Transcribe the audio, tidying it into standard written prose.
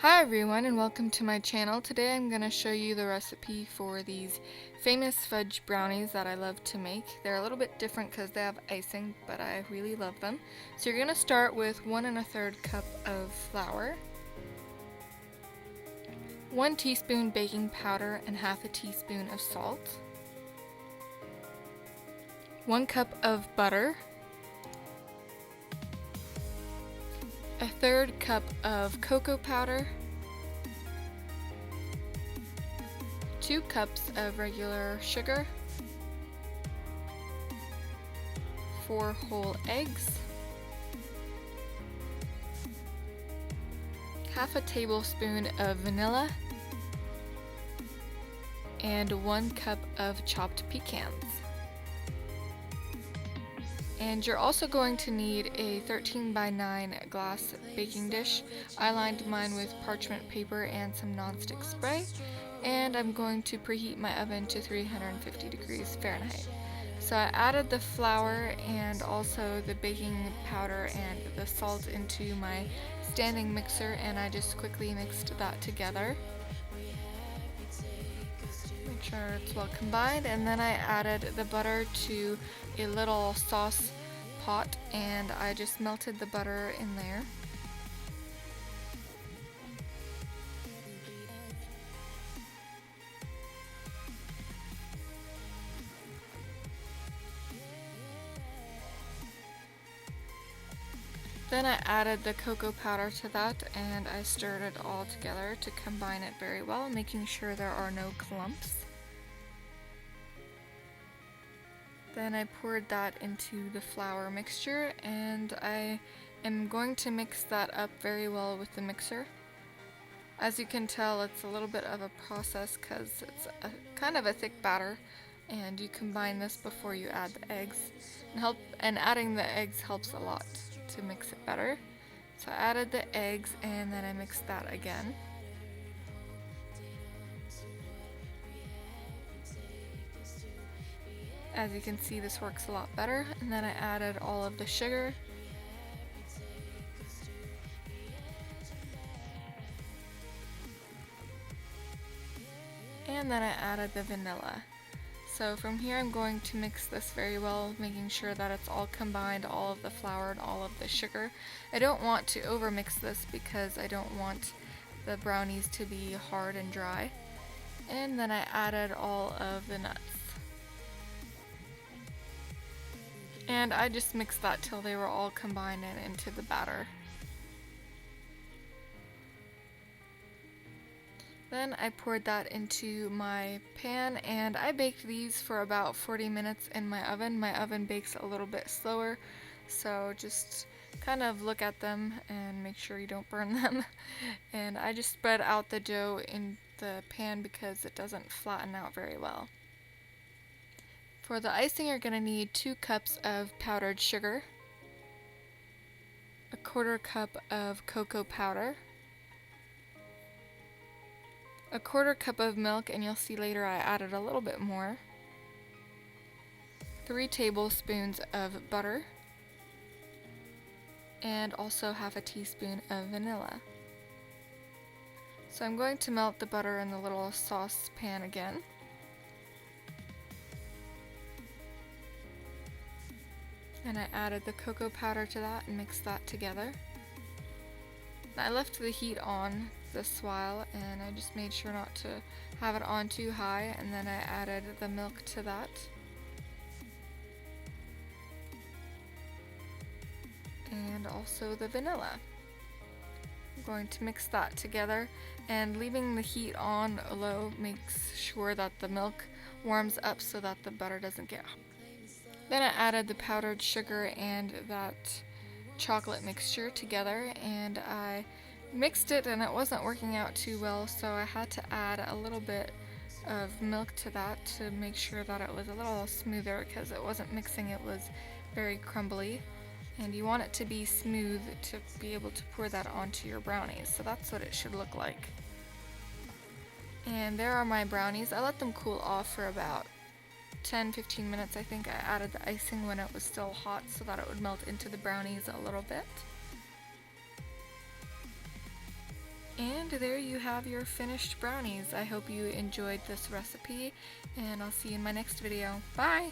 Hi everyone and welcome to my channel. Today I'm going to show you the recipe for these famous fudge brownies that I love to make. They're a little bit different because they have icing, but I really love them. So you're going to start with 1 1/3 cup of flour, 1 teaspoon baking powder and half a teaspoon of salt, 1 cup of butter, 1/3 cup of cocoa powder, 2 cups of regular sugar, 4 whole eggs, half a tablespoon of vanilla, and 1 cup of chopped pecans. And you're also going to need a 13x9 glass baking dish. I lined mine with parchment paper and some nonstick spray, and I'm going to preheat my oven to 350 degrees Fahrenheit. So I added the flour and also the baking powder and the salt into my standing mixer, and I just quickly mixed that together. Make sure it's well combined, and then I added the butter to a little sauce pot and I just melted the butter in there. Then I added the cocoa powder to that and I stirred it all together to combine it very well, making sure there are no clumps. Then I poured that into the flour mixture and I am going to mix that up very well with the mixer. As you can tell, it's a little bit of a process because it's kind of a thick batter, and you combine this before you add the eggs. And adding the eggs helps a lot to mix it better. So I added the eggs and then I mixed that again. As you can see, this works a lot better. And then I added all of the sugar. And then I added the vanilla. So from here I'm going to mix this very well, making sure that it's all combined, all of the flour and all of the sugar. I don't want to overmix this because I don't want the brownies to be hard and dry. And then I added all of the nuts. And I just mixed that till they were all combined and into the batter. Then I poured that into my pan and I baked these for about 40 minutes in my oven. My oven bakes a little bit slower, so just kind of look at them and make sure you don't burn them. And I just spread out the dough in the pan because it doesn't flatten out very well. For the icing, you're going to need 2 cups of powdered sugar, a 1/4 cup of cocoa powder, a 1/4 cup of milk, and you'll see later I added a little bit more, 3 tablespoons of butter, and also half a teaspoon of vanilla. So I'm going to melt the butter in the little sauce pan again. And I added the cocoa powder to that and mixed that together. I left the heat on this while and I just made sure not to have it on too high, and then I added the milk to that. And also the vanilla. I'm going to mix that together, and leaving the heat on low makes sure that the milk warms up so that the butter doesn't get hot. Then I added the powdered sugar and that chocolate mixture together, and I mixed it and it wasn't working out too well, so I had to add a little bit of milk to that to make sure that it was a little smoother because it wasn't mixing, it was very crumbly, and you want it to be smooth to be able to pour that onto your brownies. So that's what it should look like. And there are my brownies. I let them cool off for about 10-15 minutes. I think I added the icing when it was still hot so that it would melt into the brownies a little bit. And there you have your finished brownies. I hope you enjoyed this recipe, and I'll see you in my next video. Bye!